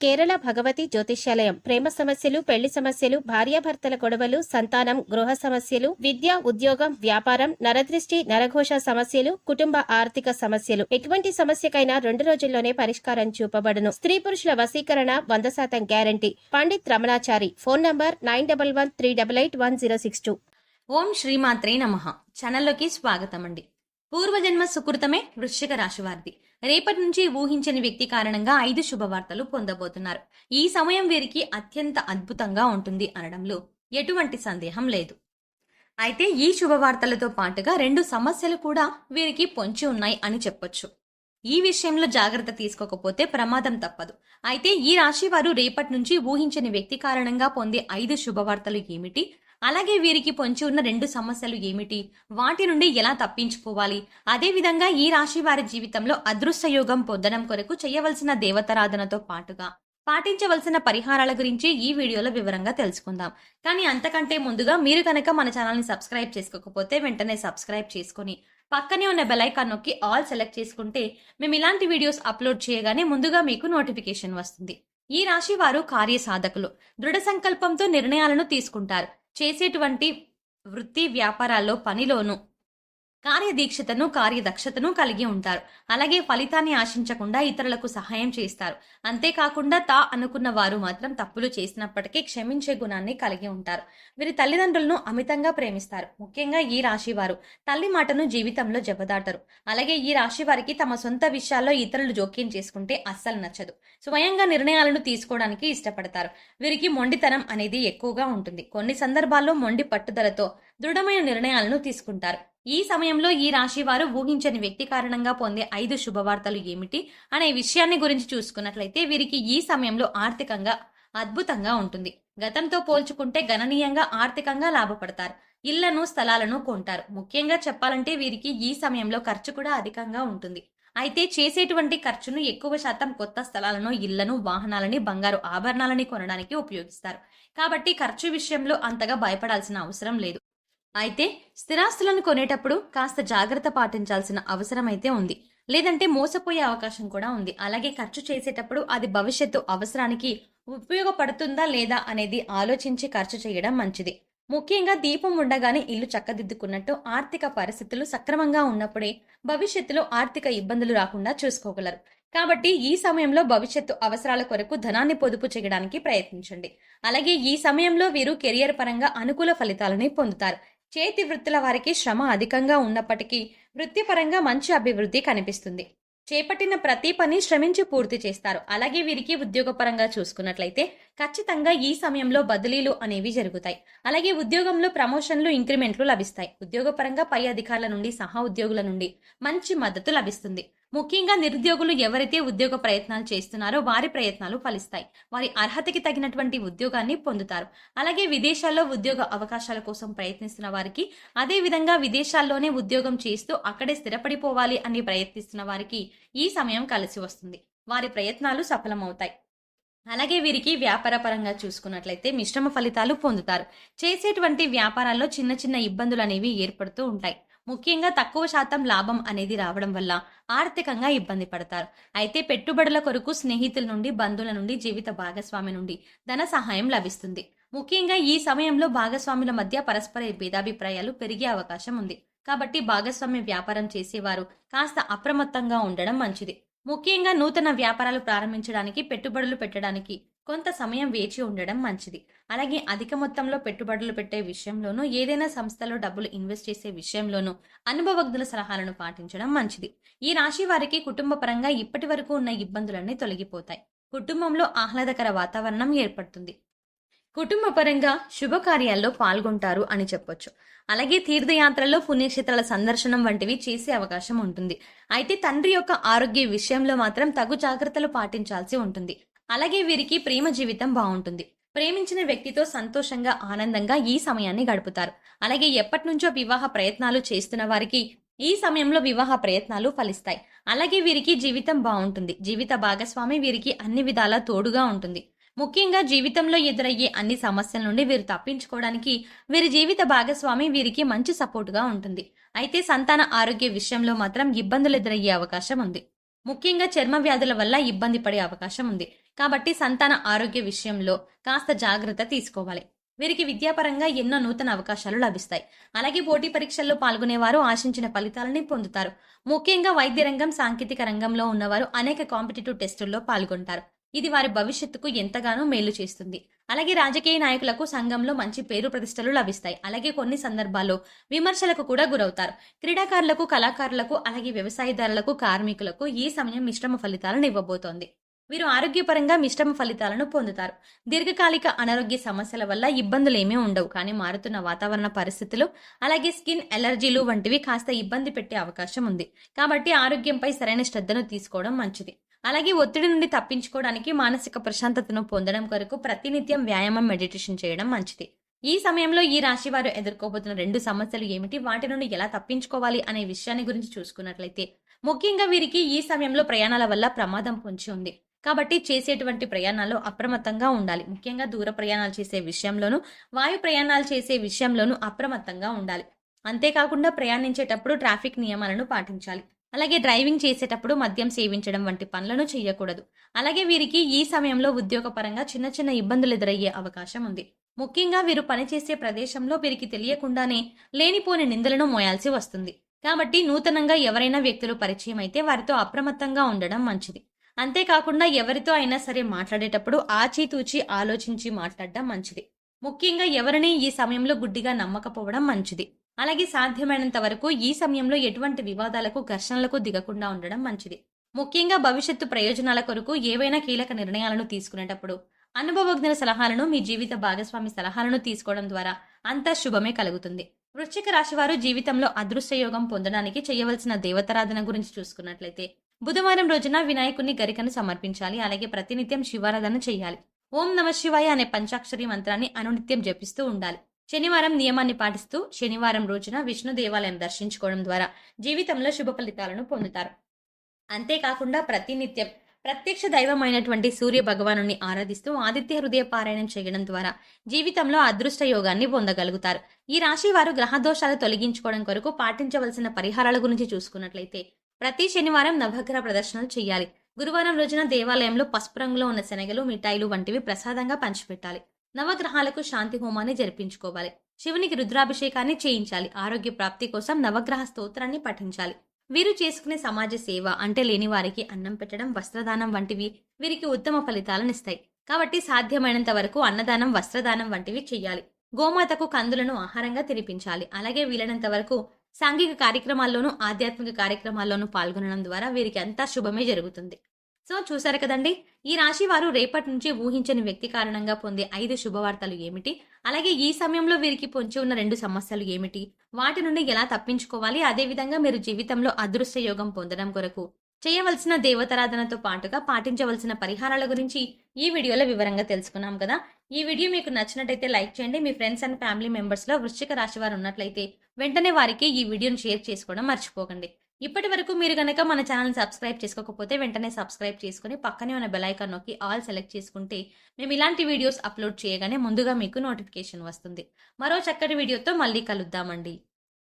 కేరళ భగవతి జ్యోతిష్యాలయం. ప్రేమ సమస్యలు, పెళ్లి సమస్యలు, భార్యాభర్తల గొడవలు, సంతానం, గృహ సమస్యలు, విద్య, ఉద్యోగం, వ్యాపారం, నరదృష్టి, నరఘోష సమస్యలు, కుటుంబ ఆర్థిక సమస్యలు, ఎటువంటి సమస్యకైనా 2 రోజుల్లోనే పరిష్కారం చూపబడును. స్త్రీ పురుషుల వశీకరణ 100% guarantee. Pandit Ramanachari. Phone number 9113881062. ఓం శ్రీమాత్రే నమః. ఛానల్లోకి స్వాగతం అండి. పూర్వజన్మ సుకృతమే వృశ్చిక రాశి వారిది. రేపటి నుంచి ఊహించని వ్యక్తి కారణంగా 5 శుభవార్తలు పొందబోతున్నారు. ఈ సమయం వీరికి అత్యంత అద్భుతంగా ఉంటుంది అనడంలో ఎటువంటి సందేహం లేదు. అయితే ఈ శుభవార్తలతో పాటుగా 2 సమస్యలు కూడా వీరికి పొంచి ఉన్నాయి అని చెప్పొచ్చు. ఈ విషయంలో జాగ్రత్త తీసుకోకపోతే ప్రమాదం తప్పదు. అయితే ఈ రాశి వారు రేపటి నుంచి ఊహించని వ్యక్తి కారణంగా పొందే 5 శుభవార్తలు ఏమిటి, అలాగే వీరికి పొంచి ఉన్న 2 సమస్యలు ఏమిటి, వాటి నుండి ఎలా తప్పించుకోవాలి, అదేవిధంగా ఈ రాశి వారి జీవితంలో అదృష్ట యోగం పొందడం కొరకు చేయవలసిన దేవతారాధనతో పాటుగా పాటించవలసిన పరిహారాల గురించి ఈ వీడియోలో వివరంగా తెలుసుకుందాం. కానీ అంతకంటే ముందుగా మీరు కనుక మన ఛానల్ని సబ్స్క్రైబ్ చేసుకోకపోతే వెంటనే సబ్స్క్రైబ్ చేసుకుని పక్కనే ఉన్న బెల్ ఐకాన్ నొక్కి ఆల్ సెలెక్ట్ చేసుకుంటే మేము ఇలాంటి వీడియోస్ అప్లోడ్ చేయగానే ముందుగా మీకు నోటిఫికేషన్ వస్తుంది. ఈ రాశి వారు కార్యసాధకులు. దృఢ సంకల్పంతో నిర్ణయాలను తీసుకుంటారు. చేసేటువంటి వృత్తి వ్యాపారాల్లో పనిలోనూ కార్యదీక్షతను కార్యదక్షతను కలిగి ఉంటారు. అలాగే ఫలితాన్ని ఆశించకుండా ఇతరులకు సహాయం చేస్తారు. అంతేకాకుండా అనుకున్న వారు మాత్రం తప్పులు చేసినప్పటికీ క్షమించే గుణాన్ని కలిగి ఉంటారు. వీరి తల్లిదండ్రులను అమితంగా ప్రేమిస్తారు. ముఖ్యంగా ఈ రాశి వారు తల్లి మాటను జీవితంలో జబదాటరు. అలాగే ఈ రాశి వారికి తమ సొంత విషయాల్లో ఇతరులు జోక్యం చేసుకుంటే అస్సలు నచ్చదు. స్వయంగా నిర్ణయాలను తీసుకోవడానికి ఇష్టపడతారు. వీరికి మొండితనం అనేది ఎక్కువగా ఉంటుంది. కొన్ని సందర్భాల్లో మొండి పట్టుదలతో దృఢమైన నిర్ణయాలను తీసుకుంటారు. ఈ సమయంలో ఈ రాశి వారు ఊహించని వ్యక్తి కారణంగా పొందే 5 శుభవార్తలు ఏమిటి అనే విషయాన్ని గురించి చూసుకున్నట్లయితే వీరికి ఈ సమయంలో ఆర్థికంగా అద్భుతంగా ఉంటుంది. గతంతో పోల్చుకుంటే గణనీయంగా ఆర్థికంగా లాభపడతారు. ఇళ్లను స్థలాలను కొంటారు. ముఖ్యంగా చెప్పాలంటే వీరికి ఈ సమయంలో ఖర్చు కూడా అధికంగా ఉంటుంది. అయితే చేసేటువంటి ఖర్చును ఎక్కువ శాతం కొత్త స్థలాలను, ఇళ్లను, వాహనాలని, బంగారు ఆభరణాలని కొనడానికి ఉపయోగిస్తారు. కాబట్టి ఖర్చు విషయంలో అంతగా భయపడాల్సిన అవసరం లేదు. అయితే స్థిరాస్తులను కొనేటప్పుడు కాస్త జాగ్రత్త పాటించాల్సిన అవసరం అయితే ఉంది. లేదంటే మోసపోయే అవకాశం కూడా ఉంది. అలాగే ఖర్చు చేసేటప్పుడు అది భవిష్యత్తు అవసరానికి ఉపయోగపడుతుందా లేదా అనేది ఆలోచించి ఖర్చు చేయడం మంచిది. ముఖ్యంగా దీపం ఉండగానే ఇల్లు చక్కదిద్దుకున్నట్టు ఆర్థిక పరిస్థితులు సక్రమంగా ఉన్నప్పుడే భవిష్యత్తులో ఆర్థిక ఇబ్బందులు రాకుండా చూసుకోగలరు. కాబట్టి ఈ సమయంలో భవిష్యత్తు అవసరాల కొరకు ధనాన్ని పొదుపు చేయడానికి ప్రయత్నించండి. అలాగే ఈ సమయంలో వీరు కెరియర్ పరంగా అనుకూల ఫలితాలని పొందుతారు. చేతి వృత్తుల వారికి శ్రమ అధికంగా ఉన్నప్పటికీ వృత్తిపరంగా మంచి అభివృద్ధి కనిపిస్తుంది. చేపట్టిన ప్రతి పని శ్రమించి పూర్తి చేస్తారు. అలాగే వీరికి ఉద్యోగపరంగా చూసుకున్నట్లయితే ఖచ్చితంగా ఈ సమయంలో బదిలీలు అనేవి జరుగుతాయి. అలాగే ఉద్యోగంలో ప్రమోషన్లు, ఇంక్రిమెంట్లు లభిస్తాయి. ఉద్యోగపరంగా పై అధికారుల నుండి, సహా ఉద్యోగుల నుండి మంచి మద్దతు లభిస్తుంది. ముఖ్యంగా నిరుద్యోగులు ఎవరైతే ఉద్యోగ ప్రయత్నాలు చేస్తున్నారో వారి ప్రయత్నాలు ఫలిస్తాయి. వారి అర్హతకి తగినటువంటి ఉద్యోగాన్ని పొందుతారు. అలాగే విదేశాల్లో ఉద్యోగ అవకాశాల కోసం ప్రయత్నిస్తున్న వారికి, అదే విధంగా విదేశాల్లోనే ఉద్యోగం చేస్తూ అక్కడే స్థిరపడిపోవాలి అని ప్రయత్నిస్తున్న వారికి ఈ సమయం కలిసి వస్తుంది. వారి ప్రయత్నాలు సఫలమవుతాయి. అలాగే వీరికి వ్యాపార పరంగా చూసుకున్నట్లయితే మిశ్రమ ఫలితాలు పొందుతారు. చేసేటువంటి వ్యాపారాల్లో చిన్న చిన్న ఇబ్బందులు అనేవి ఏర్పడుతూ ఉంటాయి. ముఖ్యంగా తక్కువ శాతం లాభం అనేది రావడం వల్ల ఆర్థికంగా ఇబ్బంది పడతారు. అయితే పెట్టుబడుల కొరకు స్నేహితుల నుండి, బంధువుల నుండి, జీవిత భాగస్వామి నుండి ధన సహాయం లభిస్తుంది. ముఖ్యంగా ఈ సమయంలో భాగస్వాముల మధ్య పరస్పర భేదాభిప్రాయాలు పెరిగే అవకాశం ఉంది. కాబట్టి భాగస్వామ్య వ్యాపారం చేసేవారు కాస్త అప్రమత్తంగా ఉండడం మంచిది. ముఖ్యంగా నూతన వ్యాపారాలు ప్రారంభించడానికి, పెట్టుబడులు పెట్టడానికి కొంత సమయం వేచి ఉండడం మంచిది. అలాగే అధిక మొత్తంలో పెట్టుబడులు పెట్టే విషయంలోనూ, ఏదైనా సంస్థలో డబ్బులు ఇన్వెస్ట్ చేసే విషయంలోనూ అనుభవజ్ఞుల సలహాలను పాటించడం మంచిది. ఈ రాశి వారికి కుటుంబ పరంగా ఇప్పటి వరకు ఉన్న ఇబ్బందులన్నీ తొలగిపోతాయి. కుటుంబంలో ఆహ్లాదకర వాతావరణం ఏర్పడుతుంది. కుటుంబ పరంగా శుభకార్యాల్లో పాల్గొంటారు అని చెప్పొచ్చు. అలాగే తీర్థయాత్రల్లో, పుణ్యక్షేత్రాల సందర్శనం వంటివి చేసే అవకాశం ఉంటుంది. అయితే తండ్రి యొక్క ఆరోగ్య విషయంలో మాత్రం తగు జాగ్రత్తలు పాటించాల్సి ఉంటుంది. అలాగే వీరికి ప్రేమ జీవితం బాగుంటుంది. ప్రేమించిన వ్యక్తితో సంతోషంగా, ఆనందంగా ఈ సమయాన్ని గడుపుతారు. అలాగే ఎప్పటి నుంచో వివాహ ప్రయత్నాలు చేస్తున్న వారికి ఈ సమయంలో వివాహ ప్రయత్నాలు ఫలిస్తాయి. అలాగే వీరికి జీవితం బాగుంటుంది. జీవిత భాగస్వామి వీరికి అన్ని విధాలా తోడుగా ఉంటుంది. ముఖ్యంగా జీవితంలో ఎదురయ్యే అన్ని సమస్యల నుండి వీరు తప్పించుకోవడానికి వీరి జీవిత భాగస్వామి వీరికి మంచి సపోర్టుగా ఉంటుంది. అయితే సంతాన ఆరోగ్య విషయంలో మాత్రం ఇబ్బందులు ఎదురయ్యే అవకాశం ఉంది. ముఖ్యంగా చర్మ వ్యాధుల వల్ల ఇబ్బంది పడే అవకాశం ఉంది. కాబట్టి సంతాన ఆరోగ్య విషయంలో కాస్త జాగ్రత్త తీసుకోవాలి. వీరికి విద్యాపరంగా ఎన్నో నూతన అవకాశాలు లభిస్తాయి. అలాగే పోటీ పరీక్షల్లో పాల్గొనేవారు ఆశించిన ఫలితాలని పొందుతారు. ముఖ్యంగా వైద్య రంగం, సాంకేతిక రంగంలో ఉన్నవారు అనేక కాంపిటేటివ్ టెస్టుల్లో పాల్గొంటారు. ఇది వారి భవిష్యత్తుకు ఎంతగానో మేలు చేస్తుంది. అలాగే రాజకీయ నాయకులకు సంఘంలో మంచి పేరు ప్రతిష్టలు లభిస్తాయి. అలాగే కొన్ని సందర్భాల్లో విమర్శలకు కూడా గురవుతారు. క్రీడాకారులకు, కళాకారులకు, అలాగే వ్యవసాయదారులకు, కార్మికులకు ఈ సమయం మిశ్రమ ఫలితాలను ఇవ్వబోతోంది. వీరు ఆరోగ్యపరంగా మిశ్రమ ఫలితాలను పొందుతారు. దీర్ఘకాలిక అనారోగ్య సమస్యల వల్ల ఇబ్బందులేమీ ఉండవు. కానీ మారుతున్న వాతావరణ పరిస్థితులు, అలాగే స్కిన్ అలర్జీలు వంటివి కాస్త ఇబ్బంది పెట్టే అవకాశం ఉంది. కాబట్టి ఆరోగ్యంపై సరైన శ్రద్ధను తీసుకోవడం మంచిది. అలాగే ఒత్తిడి నుండి తప్పించుకోవడానికి, మానసిక ప్రశాంతతను పొందడం కొరకు ప్రతినిత్యం వ్యాయామం, మెడిటేషన్ చేయడం మంచిది. ఈ సమయంలో ఈ రాశి వారు ఎదుర్కోబోతున్న 2 సమస్యలు ఏమిటి, వాటి నుండి ఎలా తప్పించుకోవాలి అనే విషయాన్ని గురించి చూసుకున్నట్లయితే, ముఖ్యంగా వీరికి ఈ సమయంలో ప్రయాణాల వల్ల ప్రమాదం పొంచి ఉంది. కాబట్టి చేసేటువంటి ప్రయాణాల్లో అప్రమత్తంగా ఉండాలి. ముఖ్యంగా దూర ప్రయాణాలు చేసే విషయంలోనూ, వాయు ప్రయాణాలు చేసే విషయంలోనూ అప్రమత్తంగా ఉండాలి. అంతేకాకుండా ప్రయాణించేటప్పుడు ట్రాఫిక్ నియమాలను పాటించాలి. అలాగే డ్రైవింగ్ చేసేటప్పుడు మద్యం సేవించడం వంటి పనులను చేయకూడదు. అలాగే వీరికి ఈ సమయంలో ఉద్యోగపరంగా చిన్న చిన్న ఇబ్బందులు ఎదురయ్యే అవకాశం ఉంది. ముఖ్యంగా వీరు పనిచేసే ప్రదేశంలో వీరికి తెలియకుండానే లేనిపోని నిందలను మోయాల్సి వస్తుంది. కాబట్టి నూతనంగా ఎవరైనా వ్యక్తులు పరిచయం అయితే వారితో అప్రమత్తంగా ఉండడం మంచిది. అంతేకాకుండా ఎవరితో అయినా సరే మాట్లాడేటప్పుడు ఆచితూచి ఆలోచించి మాట్లాడడం మంచిది. ముఖ్యంగా ఎవరిని ఈ సమయంలో గుడ్డిగా నమ్మకపోవడం మంచిది. అలాగే సాధ్యమైనంత వరకు ఈ సమయంలో ఎటువంటి వివాదాలకు, ఘర్షణలకు దిగకుండా ఉండడం మంచిది. ముఖ్యంగా భవిష్యత్తు ప్రయోజనాల కొరకు ఏవైనా కీలక నిర్ణయాలను తీసుకునేటప్పుడు అనుభవజ్ఞుల సలహాలను, మీ జీవిత భాగస్వామి సలహాలను తీసుకోవడం ద్వారా అంతా శుభమే కలుగుతుంది. వృశ్చిక రాశి వారు జీవితంలో అదృష్టయోగం పొందడానికి చేయవలసిన దేవతారాధన గురించి చూసుకున్నట్లయితే, బుధవారం రోజున వినాయకుని గరికను సమర్పించాలి. అలాగే ప్రతినిత్యం శివారాధన చేయాలి. ఓం నమ శివాయ అనే పంచాక్షరి మంత్రాన్ని అనునిత్యం జపిస్తూ ఉండాలి. శనివారం నియమాన్ని పాటిస్తూ శనివారం రోజున విష్ణు దేవాలయం దర్శించుకోవడం ద్వారా జీవితంలో శుభ ఫలితాలను పొందుతారు. అంతేకాకుండా ప్రతినిత్యం ప్రత్యక్ష దైవమైనటువంటి సూర్య భగవానుని ఆరాధిస్తూ ఆదిత్య హృదయ పారాయణం చేయడం ద్వారా జీవితంలో అదృష్ట యోగాన్ని పొందగలుగుతారు. ఈ రాశి వారు గ్రహదోషాలు తొలగించుకోవడం కొరకు పాటించవలసిన పరిహారాల గురించి చూసుకున్నట్లయితే, ప్రతి శనివారం నవగ్రహ ప్రదర్శనలు చేయాలి. గురువారం రోజున దేవాలయంలో పసుపు రంగులో ఉన్న శనగలు, మిఠాయిలు వంటివి ప్రసాదంగా పంచిపెట్టాలి. నవగ్రహాలకు శాంతి హోమాన్ని జరిపించుకోవాలి. శివునికి రుద్రాభిషేకాన్ని చేయించాలి. ఆరోగ్య ప్రాప్తి కోసం నవగ్రహ స్తోత్రాన్ని పఠించాలి. వీరు చేసుకునే సమాజ సేవ అంటే లేని వారికి అన్నం పెట్టడం, వస్త్రదానం వంటివి వీరికి ఉత్తమ ఫలితాలను ఇస్తాయి. కాబట్టి సాధ్యమైనంత వరకు అన్నదానం, వస్త్రదానం వంటివి చేయాలి. గోమాతకు కందులను ఆహారంగా తినిపించాలి. అలాగే వీలైనంత వరకు సాంఘిక కార్యక్రమాల్లోనూ, ఆధ్యాత్మిక కార్యక్రమాల్లోనూ పాల్గొనడం ద్వారా వీరికి అంతా శుభమే జరుగుతుంది. సో చూసారు కదండి, ఈ రాశి వారు రేపటి నుంచి ఊహించని వ్యక్తి కారణంగా పొందే 5 శుభవార్తలు ఏమిటి, అలాగే ఈ సమయంలో వీరికి పొంచి ఉన్న 2 సమస్యలు ఏమిటి, వాటి నుండి ఎలా తప్పించుకోవాలి, అదేవిధంగా మీరు జీవితంలో అదృష్ట యోగం పొందడం కొరకు చేయవలసిన దేవతారాధనతో పాటుగా పాటించవలసిన పరిహారాల గురించి ఈ వీడియోలో వివరంగా తెలుసుకున్నాం కదా. ఈ వీడియో మీకు నచ్చినట్టయితే లైక్ చేయండి. మీ ఫ్రెండ్స్ అండ్ ఫ్యామిలీ మెంబర్స్ లో వృశ్చిక రాశి వారు ఉన్నట్లయితే వెంటనే వారికి ఈ వీడియోను షేర్ చేసుకోవడం మర్చిపోకండి. ఇప్పటి వరకు మీరు కనుక మన ఛానల్ సబ్స్క్రైబ్ చేసుకోకపోతే వెంటనే సబ్స్క్రైబ్ చేసుకుని పక్కనే ఉన్న బెల్ ఐకాన్ నొక్కి ఆల్ సెలెక్ట్ చేసుకుంటే మేము ఇలాంటి వీడియోస్ అప్లోడ్ చేయగానే ముందుగా మీకు నోటిఫికేషన్ వస్తుంది. మరో చక్కటి వీడియోతో మళ్ళీ కలుద్దామండి.